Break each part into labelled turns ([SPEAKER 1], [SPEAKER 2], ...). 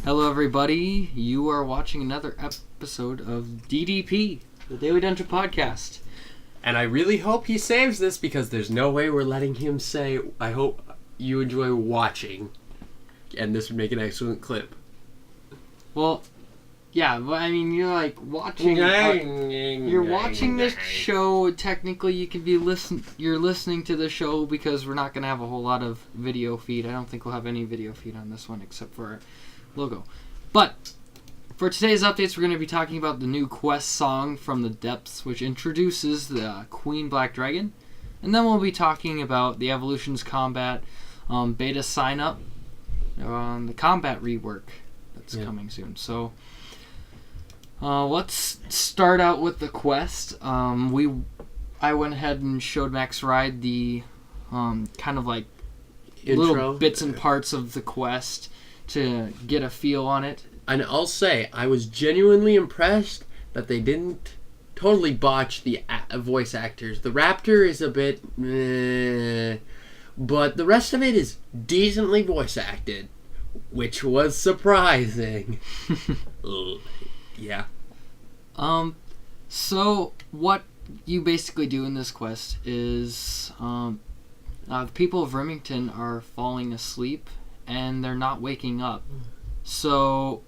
[SPEAKER 1] Hello everybody, you are watching another episode of DDP, the Daily Dungeon Podcast.
[SPEAKER 2] And I really hope he saves this because there's no way we're letting him say, I hope you enjoy watching. And this would make an excellent clip.
[SPEAKER 1] Well, yeah, but I mean, you're like watching... you're watching this show, technically you could be you're listening to the show because we're not going to have a whole lot of video feed. I don't think we'll have any video feed on this one except for our logo. But for today's updates, we're going to be talking about the new quest song from the Depths, which introduces the Queen Black Dragon. And then we'll be talking about the Evolutions Combat beta sign-up, the Combat Rework that's coming soon. So let's start out with the quest. I went ahead and showed Max Ride the kind of like intro, little bits and parts of the quest to get a feel on it.
[SPEAKER 2] And I'll say, I was genuinely impressed that they didn't totally botch the voice actors. The Raptor is a bit but the rest of it is decently voice acted, which was surprising. Yeah.
[SPEAKER 1] So what you basically do in this quest is the people of Remington are falling asleep and they're not waking up. So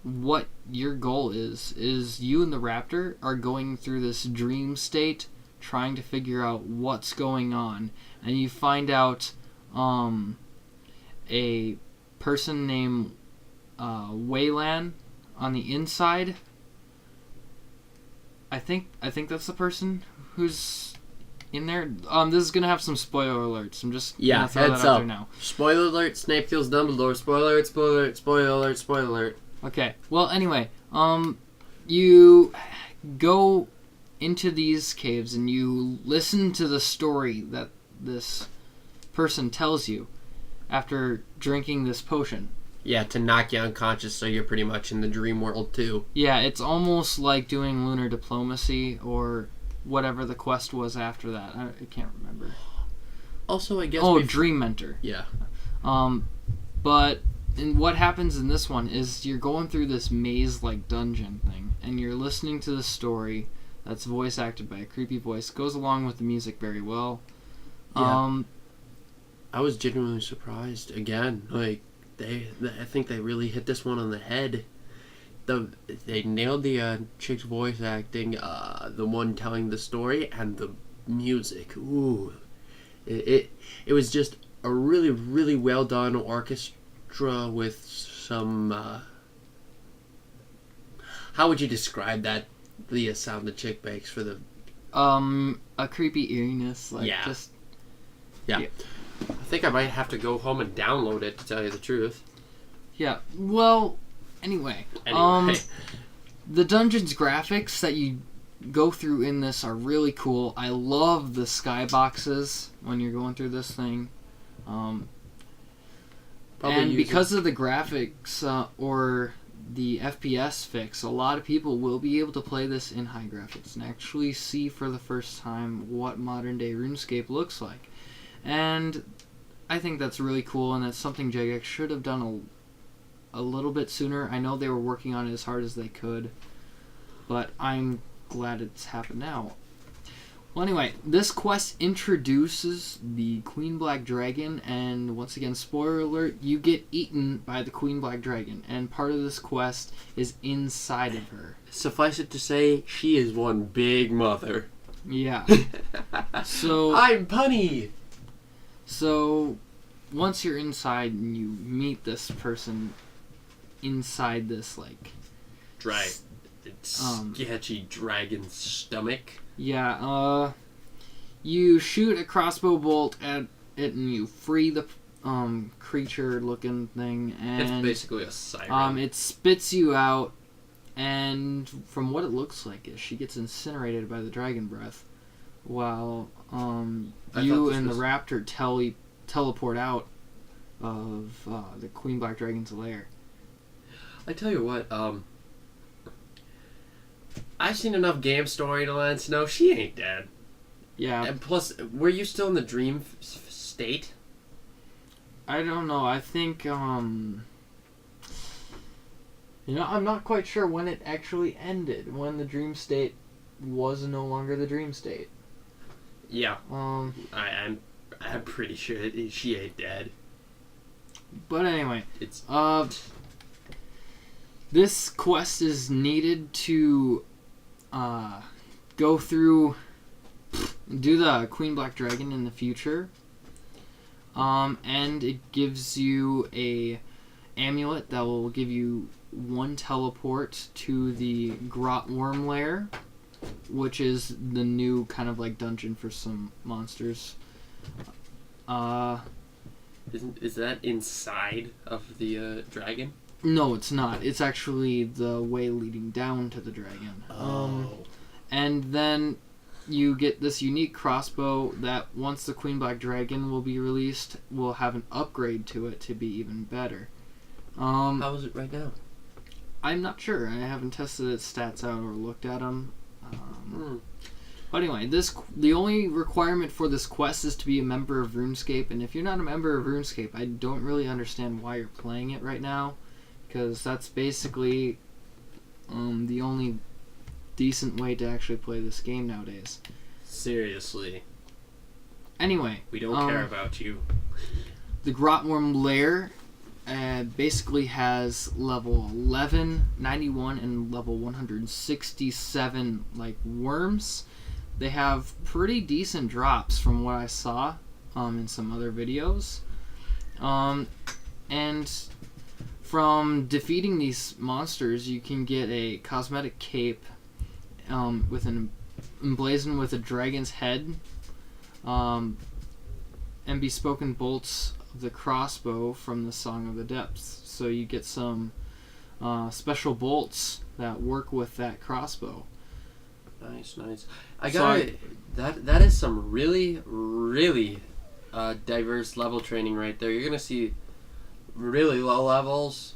[SPEAKER 1] what your goal is you and the Raptor are going through this dream state trying to figure out what's going on, and you find out a person named Wayland on the inside. I think that's the person who's in there. This is gonna have some spoiler alerts. I'm just gonna throw that out there now.
[SPEAKER 2] Spoiler alert: Snape kills Dumbledore. Spoiler alert! Spoiler alert! Spoiler alert! Spoiler alert!
[SPEAKER 1] Okay. Well, anyway, you go into these caves and you listen to the story that this person tells you after drinking this potion.
[SPEAKER 2] Yeah, to knock you unconscious, so you're pretty much in the dream world too.
[SPEAKER 1] Yeah, it's almost like doing lunar diplomacy or whatever the quest was after that. I can't remember.
[SPEAKER 2] Also, I guess...
[SPEAKER 1] Dream Mentor.
[SPEAKER 2] Yeah.
[SPEAKER 1] But what happens in this one is you're going through this maze-like dungeon thing, and you're listening to the story that's voice acted by a creepy voice. Goes along with the music very well.
[SPEAKER 2] Yeah. I was genuinely surprised. Again, like, I think they really hit this one on the head. They nailed the chick's voice acting, the one telling the story, and the music. Ooh, it was just a really, really well done orchestra with some. How would you describe that? The sound the chick makes for the.
[SPEAKER 1] A creepy eeriness, like just.
[SPEAKER 2] Yeah. I think I might have to go home and download it, to tell you the truth.
[SPEAKER 1] Yeah. Well. Anyway, the dungeon's graphics that you go through in this are really cool. I love the skyboxes when you're going through this thing. And because of the graphics or the FPS fix, a lot of people will be able to play this in high graphics and actually see for the first time what modern day RuneScape looks like. And I think that's really cool, and that's something Jagex should have done a little bit sooner. I know they were working on it as hard as they could, but I'm glad it's happened now. Well, anyway, this quest introduces the Queen Black Dragon, and once again, spoiler alert, you get eaten by the Queen Black Dragon, and part of this quest is inside of her.
[SPEAKER 2] Suffice it to say, she is one big mother.
[SPEAKER 1] Yeah. So
[SPEAKER 2] I'm punny!
[SPEAKER 1] So, once you're inside and you meet this person inside this, like...
[SPEAKER 2] sketchy dragon's stomach.
[SPEAKER 1] Yeah, you shoot a crossbow bolt at it and you free the creature-looking thing, and...
[SPEAKER 2] It's basically a siren.
[SPEAKER 1] It spits you out, and from what it looks like, she gets incinerated by the dragon breath, while you and the raptor teleport out of the Queen Black Dragon's lair.
[SPEAKER 2] I tell you what, I've seen enough game storylines to know she ain't dead.
[SPEAKER 1] Yeah.
[SPEAKER 2] And plus, were you still in the dream state?
[SPEAKER 1] I don't know. I think, I'm not quite sure when it actually ended. When the dream state was no longer the dream state.
[SPEAKER 2] Yeah. I'm pretty sure she ain't dead.
[SPEAKER 1] But anyway,
[SPEAKER 2] It's
[SPEAKER 1] this quest is needed to go through, do the Queen Black Dragon in the future, and it gives you a amulet that will give you 1 teleport to the Grot Worm lair, which is the new kind of like dungeon for some monsters.
[SPEAKER 2] is that inside of the dragon?
[SPEAKER 1] No, it's not. It's actually the way leading down to the dragon. And then you get this unique crossbow that once the Queen Black Dragon will be released, will have an upgrade to it to be even better.
[SPEAKER 2] How is it right now?
[SPEAKER 1] I'm not sure. I haven't tested its stats out or looked at them. But anyway, the only requirement for this quest is to be a member of RuneScape, and if you're not a member of RuneScape, I don't really understand why you're playing it right now, because that's basically the only decent way to actually play this game nowadays.
[SPEAKER 2] Seriously.
[SPEAKER 1] Anyway,
[SPEAKER 2] We don't care about you.
[SPEAKER 1] The Grotworm Lair basically has level 11, 91, and level 167 like worms. They have pretty decent drops from what I saw in some other videos. And from defeating these monsters, you can get a cosmetic cape with emblazoned with a dragon's head, and bespoken bolts of the crossbow from the Song of the Depths. So you get some special bolts that work with that crossbow.
[SPEAKER 2] Nice. That is some really diverse level training right there. You're gonna see really low levels,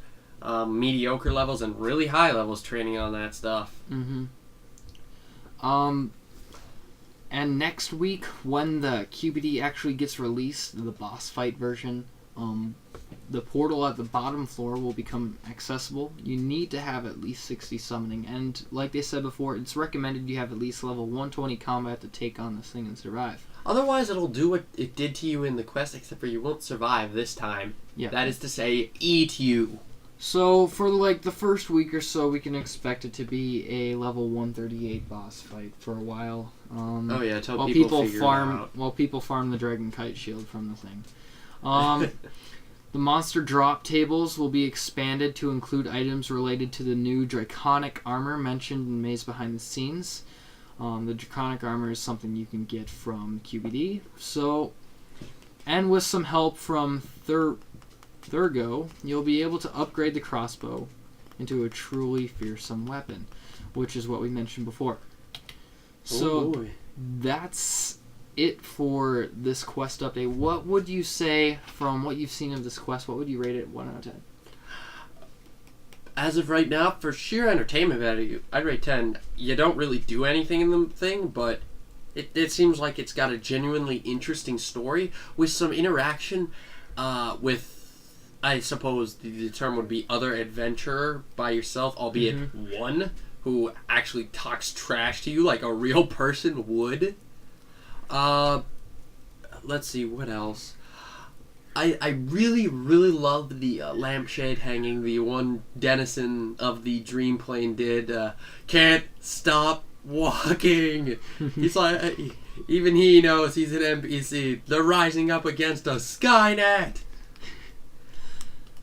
[SPEAKER 2] mediocre levels, and really high levels training on that stuff.
[SPEAKER 1] And next week, when the QBD actually gets released, the boss fight version, the portal at the bottom floor will become accessible. You need to have at least 60 summoning, and like they said before, it's recommended you have at least level 120 combat to take on this thing and survive.
[SPEAKER 2] Otherwise, it'll do what it did to you in the quest, except for you won't survive this time.
[SPEAKER 1] Yeah.
[SPEAKER 2] That is to say, eat you.
[SPEAKER 1] So for like the first week or so, we can expect it to be a level 138 boss fight for a while.
[SPEAKER 2] Until
[SPEAKER 1] while
[SPEAKER 2] people figure it out.
[SPEAKER 1] While people farm the Dragon Kite Shield from the thing. The monster drop tables will be expanded to include items related to the new Draconic armor mentioned in Maze Behind the Scenes. The Draconic armor is something you can get from QBD. And with some help from Thurgo, you'll be able to upgrade the crossbow into a truly fearsome weapon, which is what we mentioned before. So that's it for this quest update. What would you say, from what you've seen of this quest, what would you rate it 1 out of 10?
[SPEAKER 2] As of right now, for sheer entertainment value, I'd rate 10. You don't really do anything in the thing, but it seems like it's got a genuinely interesting story with some interaction with, I suppose the term would be other adventurer by yourself, albeit one who actually talks trash to you like a real person would. Let's see, what else? I really love the lampshade hanging. The one denizen of the dream plane did. Can't stop walking. He's like, even he knows he's an NPC. They're rising up against a Skynet.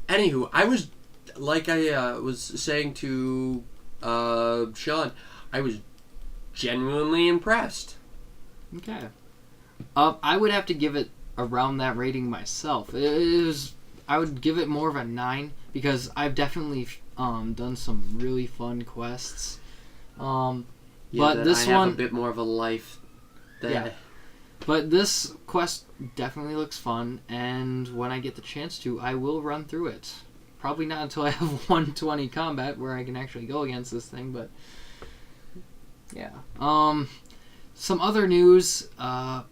[SPEAKER 2] Anywho, I was, like I was saying to Sean, I was genuinely impressed.
[SPEAKER 1] Okay. I would have to give it around that rating myself. I would give it more of a 9 because I've definitely done some really fun quests. But this
[SPEAKER 2] I have
[SPEAKER 1] one,
[SPEAKER 2] a bit more of a life.
[SPEAKER 1] yeah. But this quest definitely looks fun, and when I get the chance to, I will run through it. Probably not until I have 120 combat where I can actually go against this thing, but yeah. Some other news, to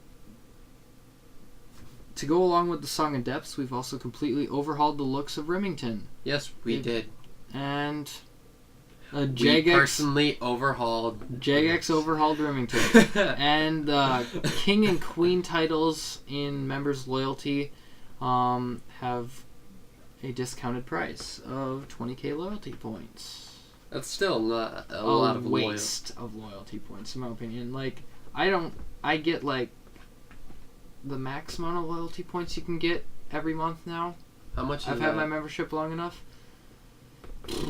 [SPEAKER 1] go along with the Song of Depths, we've also completely overhauled the looks of Remington.
[SPEAKER 2] Yes, we did.
[SPEAKER 1] And
[SPEAKER 2] We
[SPEAKER 1] Jagex
[SPEAKER 2] personally overhauled.
[SPEAKER 1] Jagex overhauled Remington. And King and Queen titles in Members Loyalty have a discounted price of 20k loyalty points.
[SPEAKER 2] That's still not a lot of
[SPEAKER 1] waste of loyalty points, in my opinion. Like, I get like the max amount of loyalty points you can get every month now.
[SPEAKER 2] How much?
[SPEAKER 1] I've had my membership long enough.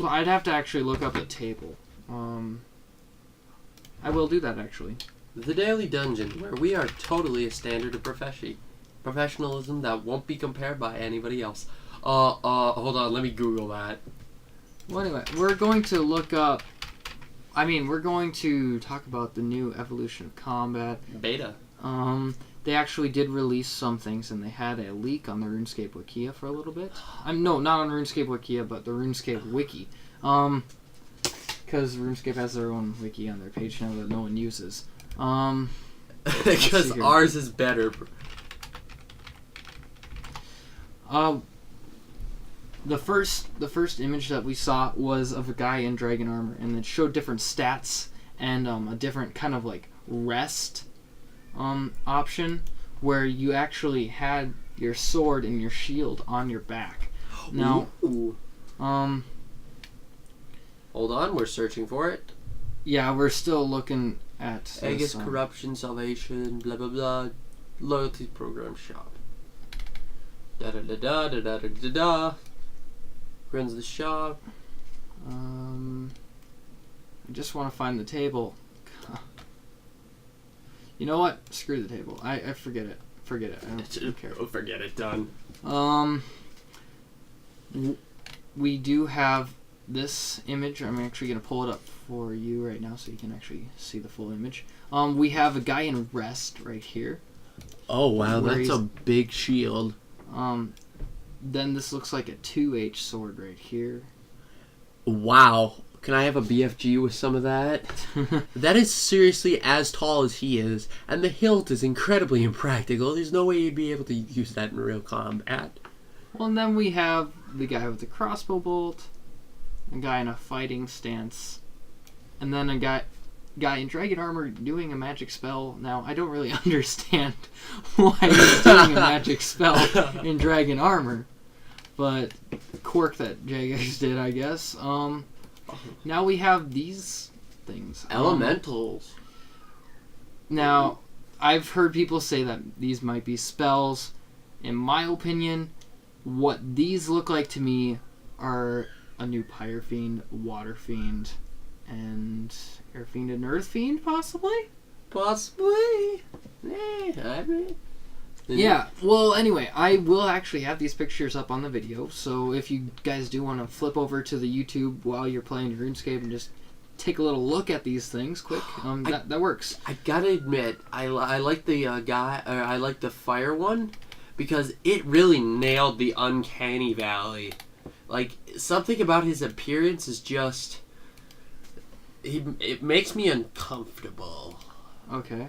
[SPEAKER 1] I'd have to actually look up a table. I will do that actually.
[SPEAKER 2] The Daily Dungeon, where we are totally a standard of professionalism that won't be compared by anybody else. Hold on, let me Google that.
[SPEAKER 1] Well, anyway, we're going to look up. We're going to talk about the new evolution of combat.
[SPEAKER 2] Beta.
[SPEAKER 1] They actually did release some things, and they had a leak on the RuneScape Wikia for a little bit. No, not on RuneScape Wikia, but the RuneScape Wiki. Because RuneScape has their own wiki on their page now that no one uses.
[SPEAKER 2] Because ours is better.
[SPEAKER 1] The first image that we saw was of a guy in dragon armor, and it showed different stats and a different kind of like rest option where you actually had your sword and your shield on your back. Now,
[SPEAKER 2] Ooh. Hold on, we're searching for it.
[SPEAKER 1] Yeah, we're still looking at
[SPEAKER 2] Aegis, corruption, salvation, blah blah blah, loyalty program shop. Da da da da da da da da da. Runs the shop.
[SPEAKER 1] I just want to find the table. You know what? Screw the table. I forget it. Forget it. I don't care.
[SPEAKER 2] Oh, forget it. Done.
[SPEAKER 1] We do have this image. I'm actually going to pull it up for you right now so you can actually see the full image. We have a guy in rest right here.
[SPEAKER 2] Oh, wow. That's a big shield.
[SPEAKER 1] Then this looks like a 2H sword right here.
[SPEAKER 2] Wow. Can I have a BFG with some of that? That is seriously as tall as he is, and the hilt is incredibly impractical. There's no way you'd be able to use that in real combat.
[SPEAKER 1] Well, and then we have the guy with the crossbow bolt, a guy in a fighting stance, and then a guy in dragon armor doing a magic spell. Now, I don't really understand why he's doing a magic spell in dragon armor, but quirk that Jagex did, I guess. Now we have these things.
[SPEAKER 2] Elementals.
[SPEAKER 1] Now, I've heard people say that these might be spells. In my opinion, what these look like to me are a new Pyre Fiend, Water Fiend, and Air Fiend and Earth Fiend, possibly?
[SPEAKER 2] Possibly.
[SPEAKER 1] Yeah, well, anyway, I will actually have these pictures up on the video, so if you guys do want to flip over to the YouTube while you're playing RuneScape and just take a little look at these things quick, that works.
[SPEAKER 2] I gotta admit, I like the I like the fire one, because it really nailed the uncanny valley. Like, something about his appearance is just... It makes me uncomfortable.
[SPEAKER 1] Okay.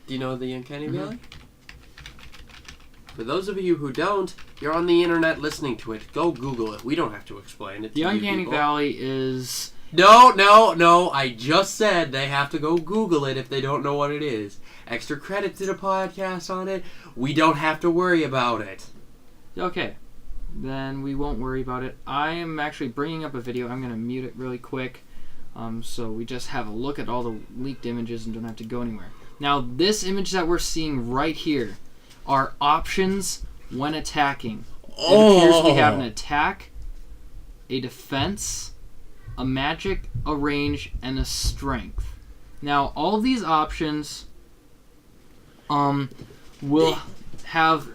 [SPEAKER 2] Do you know the uncanny valley? For those of you who don't, you're on the internet listening to it. Go Google it. We don't have to explain it to you
[SPEAKER 1] The uncanny
[SPEAKER 2] people.
[SPEAKER 1] valley is...
[SPEAKER 2] No. I just said they have to go Google it if they don't know what it is. Extra credit to the podcast on it. We don't have to worry about it.
[SPEAKER 1] Okay. Then we won't worry about it. I am actually bringing up a video. I'm going to mute it really quick. So we just have a look at all the leaked images and don't have to go anywhere. Now, this image that we're seeing right here are options when attacking. It appears we have an attack, a defense, a magic, a range, and a strength. Now, all of these options will have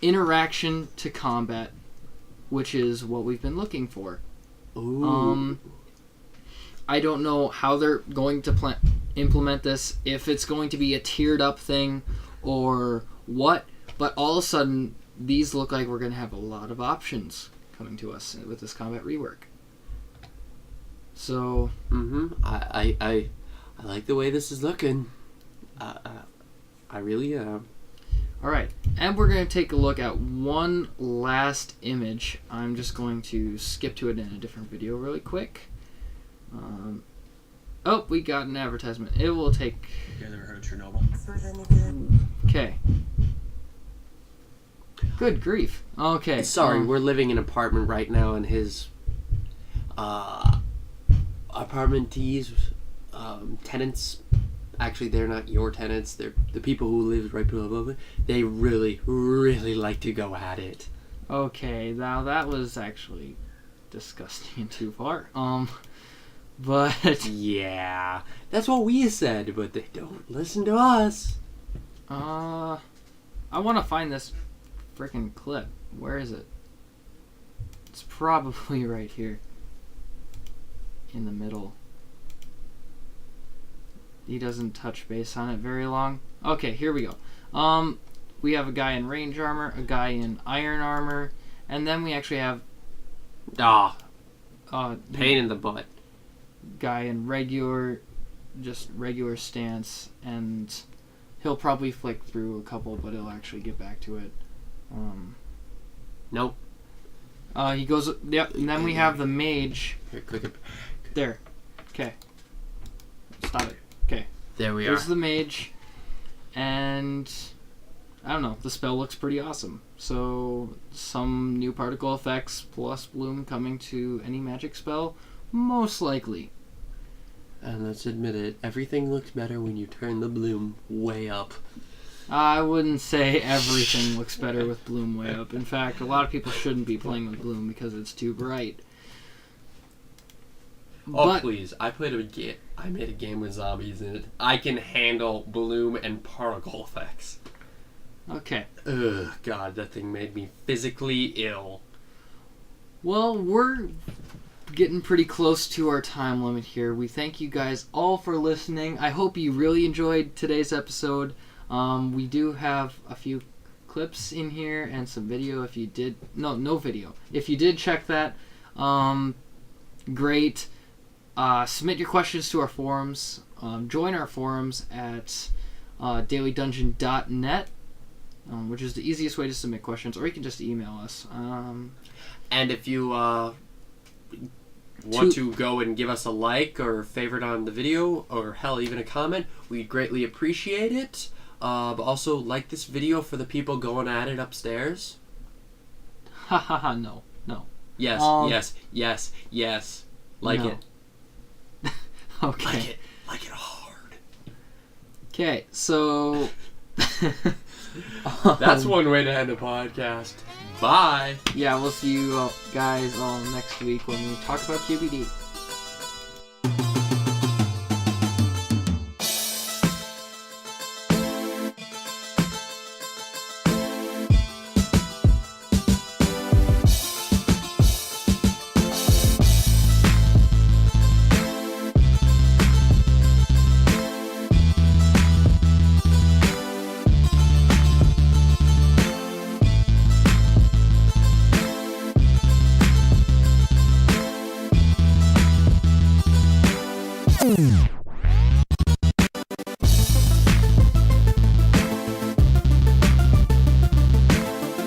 [SPEAKER 1] interaction to combat, which is what we've been looking for.
[SPEAKER 2] Ooh.
[SPEAKER 1] I don't know how they're going to implement this, if it's going to be a tiered up thing, or what, but all of a sudden these look like we're going to have a lot of options coming to us with this Combat Rework. So
[SPEAKER 2] I like the way this is looking. I really am.
[SPEAKER 1] Alright, and we're going to take a look at one last image. I'm just going to skip to it in a different video really quick. Oh, we got an advertisement. It will take...
[SPEAKER 3] You guys ever heard of Chernobyl?
[SPEAKER 1] Okay. Good grief. Okay.
[SPEAKER 2] Sorry, we're living in an apartment right now, and his apartmentees, tenants, actually they're not your tenants, they're the people who live right below it. They really, really like to go at it.
[SPEAKER 1] Okay, now that was actually disgusting and too far. But...
[SPEAKER 2] Yeah, that's what we said, but they don't listen to us.
[SPEAKER 1] I want to find this freaking clip. Where is it? It's probably right here. In the middle. He doesn't touch base on it very long. Okay, here we go. We have a guy in range armor, a guy in iron armor, and then we actually have
[SPEAKER 2] pain in the butt.
[SPEAKER 1] Guy in regular stance, and he'll probably flick through a couple, but he'll actually get back to it.
[SPEAKER 2] Nope.
[SPEAKER 1] He goes. Yep. And then we have the mage.
[SPEAKER 2] Here, click it.
[SPEAKER 1] There. Okay. Stop it. Okay.
[SPEAKER 2] There we are.
[SPEAKER 1] There's the mage, and I don't know. The spell looks pretty awesome. So some new particle effects plus bloom coming to any magic spell, most likely.
[SPEAKER 2] And let's admit it, everything looks better when you turn the bloom way up.
[SPEAKER 1] I wouldn't say everything looks better with bloom way up. In fact, a lot of people shouldn't be playing with bloom because it's too bright.
[SPEAKER 2] Oh,
[SPEAKER 1] But,
[SPEAKER 2] please. I made a game with zombies in it. I can handle bloom and particle effects.
[SPEAKER 1] okay.
[SPEAKER 2] Ugh, God, that thing made me physically ill.
[SPEAKER 1] Well, we're getting pretty close to our time limit here. We thank you guys all for listening. I hope you really enjoyed today's episode. We do have a few clips in here and some video if you did... No video. If you did check that, great. Submit your questions to our forums. Join our forums at dailydungeon.net, which is the easiest way to submit questions, or you can just email us.
[SPEAKER 2] And if you want to go and give us a like or favorite on the video, or hell, even a comment, we'd greatly appreciate it. But also, like this video for the people going at it upstairs.
[SPEAKER 1] Ha ha ha, no.
[SPEAKER 2] Yes, yes. Like
[SPEAKER 1] no.
[SPEAKER 2] it.
[SPEAKER 1] Okay.
[SPEAKER 2] Like it hard.
[SPEAKER 1] Okay, so...
[SPEAKER 2] That's one way to end a podcast. Bye.
[SPEAKER 1] Yeah, we'll see you guys all next week when we talk about QBD.
[SPEAKER 4] Mm.